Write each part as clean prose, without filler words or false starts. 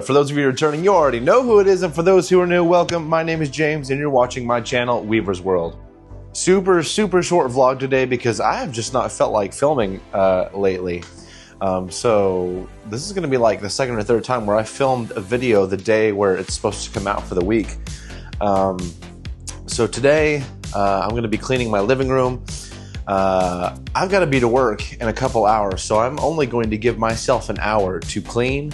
but for those of you returning, you already know who it is, and for those who are new, welcome. My name is James, and you're watching my channel, Weaver's World. Super short vlog today because I have just not felt like filming lately. So this is going to be like the second or third time where I filmed a video the day where it's supposed to come out for the week. So today I'm going to be cleaning my living room. I've got to be to work in a couple hours, so I'm only going to give myself an hour to clean,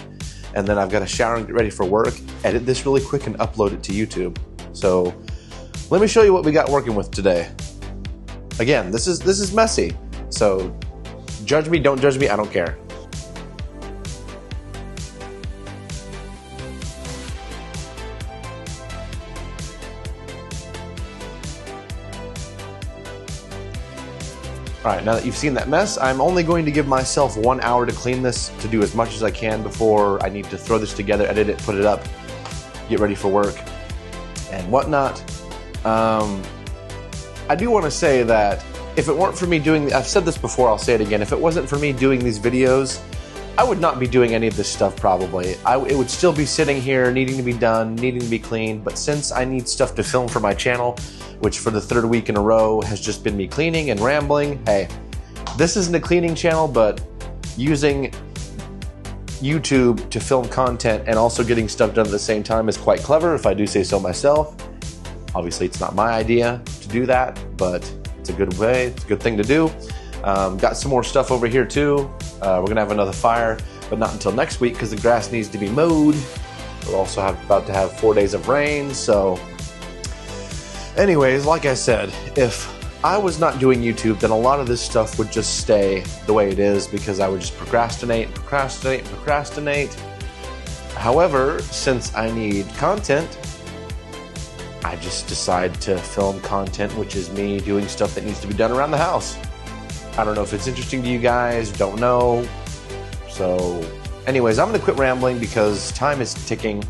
and then I've got to shower and get ready for work, edit this really quick, and upload it to YouTube. So let me show you what we got working with today. Again, this is messy, so judge me, don't judge me, I don't care. Alright, now that you've seen that mess, I'm only going to give myself 1 hour to clean this, to do as much as I can before I need to throw this together, edit it, put it up, get ready for work, and whatnot. I do want to say that if it weren't for me doing, I've said this before, I'll say it again, if it wasn't for me doing these videos, I would not be doing any of this stuff probably. It would still be sitting here, needing to be done, needing to be cleaned, but since I need stuff to film for my channel, which for the third week in a row has just been me cleaning and rambling, hey, this isn't a cleaning channel, but using YouTube to film content and also getting stuff done at the same time is quite clever, if I do say so myself. Obviously, it's not my idea to do that, but it's a good way, it's a good thing to do. Got some more stuff over here too. We're gonna have another fire, but not until next week because the grass needs to be mowed. We're also about to have 4 days of rain, so anyways, like I said, if I was not doing YouTube, then a lot of this stuff would just stay the way it is because I would just procrastinate. However, since I need content, I just decide to film content, which is me doing stuff that needs to be done around the house. I don't know if it's interesting to you guys, don't know. So anyways, I'm gonna quit rambling because time is ticking.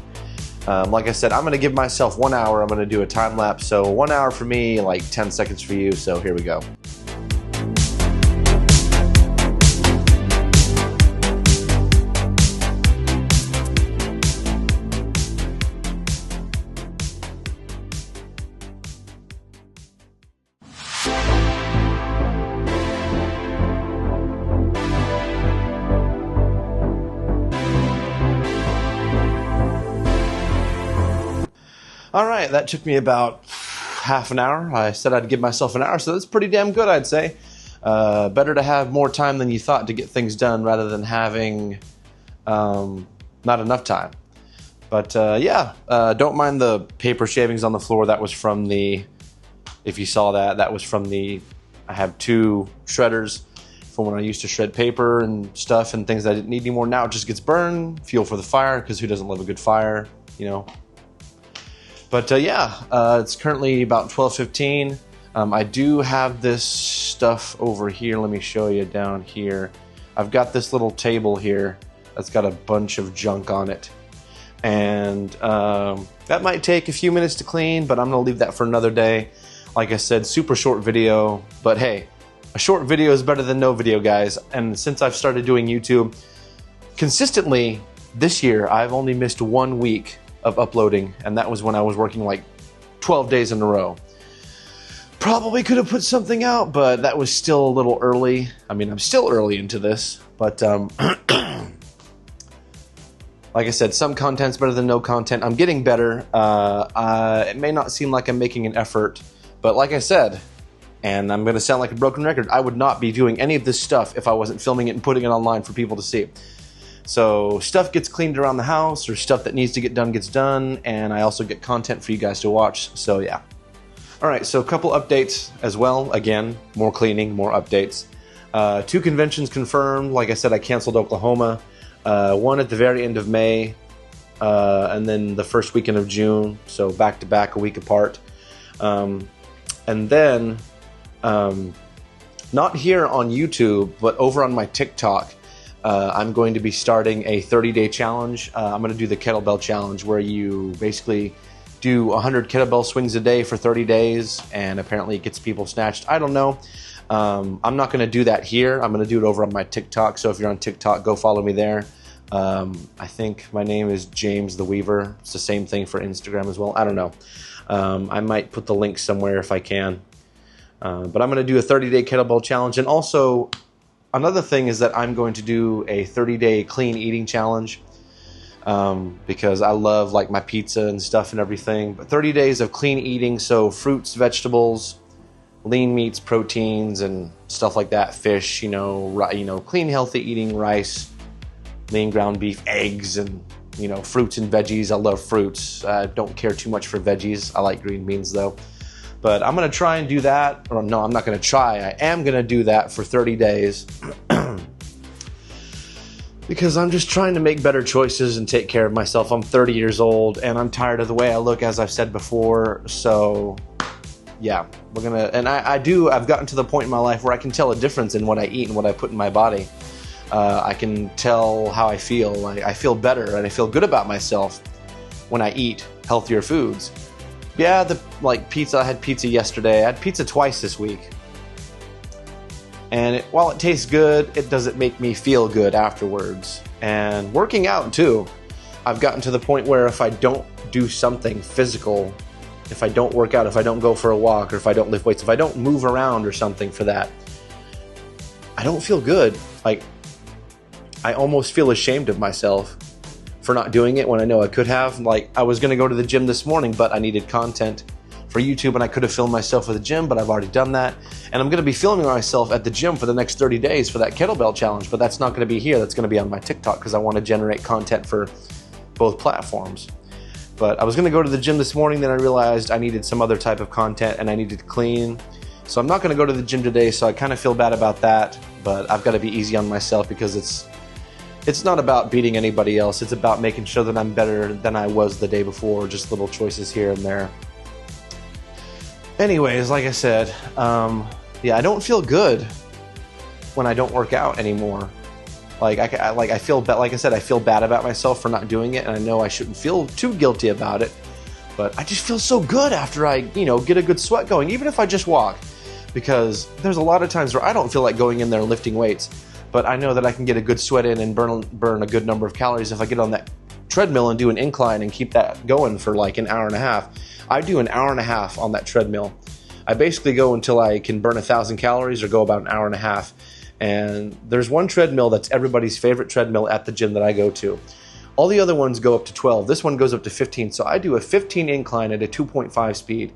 Like I said, I'm gonna give myself 1 hour. I'm gonna do a time lapse. So 1 hour for me, like 10 seconds for you. So here we go. Alright, that took me about half an hour. I said I'd give myself an hour, so that's pretty damn good, I'd say. Better to have more time than you thought to get things done rather than having not enough time. But yeah, don't mind the paper shavings on the floor. That was from the, if you saw that, that was from the, I have 2 shredders from when I used to shred paper and stuff and things that I didn't need anymore. Now it just gets burned, fuel for the fire, because who doesn't love a good fire, you know? But yeah, it's currently about 12:15. I do have this stuff over here. Let me show you down here. I've got this little table here that's got a bunch of junk on it. And that might take a few minutes to clean, but I'm gonna leave that for another day. Like I said, super short video, but hey, a short video is better than no video, guys. And since I've started doing YouTube consistently this year, I've only missed 1 week of uploading, and that was when I was working like 12 days in a row. Probably could have put something out, but that was still a little early. I mean, I'm still early into this, but like I said, some content's better than no content. I'm getting better. It may not seem like I'm making an effort, but like I said, and I'm gonna sound like a broken record, I would not be doing any of this stuff if I wasn't filming it and putting it online for people to see. So stuff gets cleaned around the house, or stuff that needs to get done gets done, and I also get content for you guys to watch, so yeah. Alright, so a couple updates as well. Again, more cleaning, more updates. 2 conventions confirmed. Like I said, I canceled Oklahoma. One at the very end of May, and then the first weekend of June, so back to back, a week apart. And then, not here on YouTube, but over on my TikTok, I'm going to be starting a 30-day challenge. I'm going to do the kettlebell challenge, where you basically do 100 kettlebell swings a day for 30 days, and apparently it gets people snatched. I don't know. I'm not going to do that here. I'm going to do it over on my TikTok, so if you're on TikTok, go follow me there. I think my name is James the Weaver. It's the same thing for Instagram as well. I don't know. I might put the link somewhere if I can. But I'm going to do a 30-day kettlebell challenge. And also, another thing is that I'm going to do a 30-day clean eating challenge. Because I love like my pizza and stuff and everything. But 30 days of clean eating, so fruits, vegetables, lean meats, proteins, and stuff like that. Fish, clean, healthy eating, rice, lean ground beef, eggs, and fruits and veggies. I love fruits. I don't care too much for veggies. I like green beans though. But I'm gonna try and do that. Or no, I'm not gonna try. I am gonna do that for 30 days. Because I'm just trying to make better choices and take care of myself. I'm 30 years old and I'm tired of the way I look, as I've said before. So yeah, we're gonna, and I've gotten to the point in my life where I can tell a difference in what I eat and what I put in my body. I can tell how I feel. I feel better and I feel good about myself when I eat healthier foods. Yeah, pizza, I had pizza yesterday. I had pizza twice this week. And while it tastes good, it doesn't make me feel good afterwards. And working out too. I've gotten to the point where if I don't do something physical, if I don't work out, if I don't go for a walk, or if I don't lift weights, if I don't move around or something for that, I don't feel good. Like, I almost feel ashamed of myself for not doing it when I know I could have. Like, I was going to go to the gym this morning, but I needed content for YouTube, and I could have filmed myself at the gym, but I've already done that. And I'm going to be filming myself at the gym for the next 30 days for that kettlebell challenge, but that's not going to be here. That's going to be on my TikTok because I want to generate content for both platforms. But I was going to go to the gym this morning, then I realized I needed some other type of content and I needed to clean. So I'm not going to go to the gym today, so I kind of feel bad about that, but I've got to be easy on myself because it's not about beating anybody else. It's about making sure that I'm better than I was the day before, just little choices here and there. Anyways, like I said, I don't feel good when I don't work out anymore. I feel bad. Like I said, I feel bad about myself for not doing it, and I know I shouldn't feel too guilty about it. But I just feel so good after I, get a good sweat going, even if I just walk. Because there's a lot of times where I don't feel like going in there lifting weights, but I know that I can get a good sweat in and burn a good number of calories if I get on that treadmill and do an incline and keep that going for like an hour and a half. I do an hour and a half on that treadmill. I basically go until I can burn 1,000 calories or go about an hour and a half. And there's one treadmill that's everybody's favorite treadmill at the gym that I go to. All the other ones go up to 12. This one goes up to 15. So I do a 15 incline at a 2.5 speed.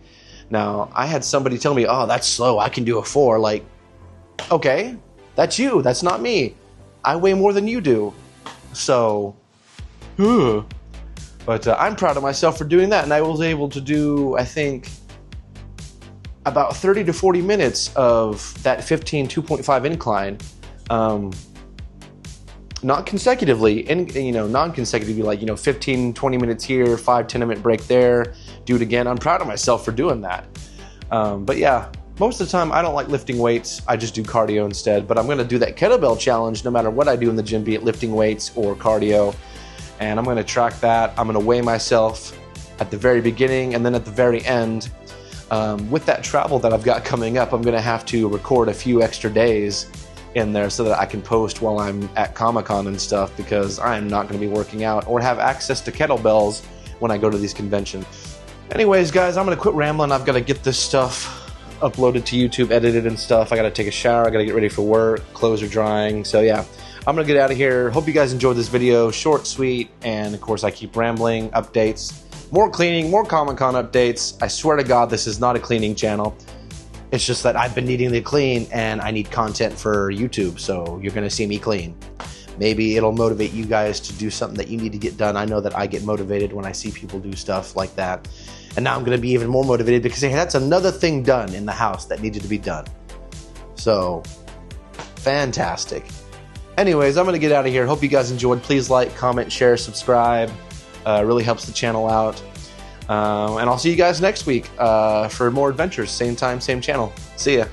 Now, I had somebody tell me, oh, that's slow. I can do a 4. Like, okay, that's you. That's not me. I weigh more than you do. So, But I'm proud of myself for doing that. And I was able to do, I think, about 30 to 40 minutes of that 15 2.5 incline. Not consecutively, non-consecutively, like, 15, 20 minutes here, 5, 10-minute break there, do it again. I'm proud of myself for doing that. But yeah, most of the time I don't like lifting weights. I just do cardio instead. But I'm going to do that kettlebell challenge no matter what I do in the gym, be it lifting weights or cardio. And I'm going to track that. I'm going to weigh myself at the very beginning and then at the very end. With that travel that I've got coming up, I'm going to have to record a few extra days in there so that I can post while I'm at Comic-Con and stuff, because I'm not going to be working out or have access to kettlebells when I go to these conventions. Anyways, guys, I'm going to quit rambling. I've got to get this stuff uploaded to YouTube, edited and stuff. I got to take a shower. I got to get ready for work. Clothes are drying. So yeah, I'm going to get out of here. Hope you guys enjoyed this video. Short, sweet, and of course I keep rambling. Updates. More cleaning, more Comic-Con updates. I swear to God, this is not a cleaning channel. It's just that I've been needing to clean and I need content for YouTube, so you're going to see me clean. Maybe it'll motivate you guys to do something that you need to get done. I know that I get motivated when I see people do stuff like that. And now I'm going to be even more motivated because, hey, that's another thing done in the house that needed to be done. So, fantastic. Anyways, I'm going to get out of here. Hope you guys enjoyed. Please like, comment, share, subscribe. Really helps the channel out. And I'll see you guys next week for more adventures. Same time, same channel. See ya.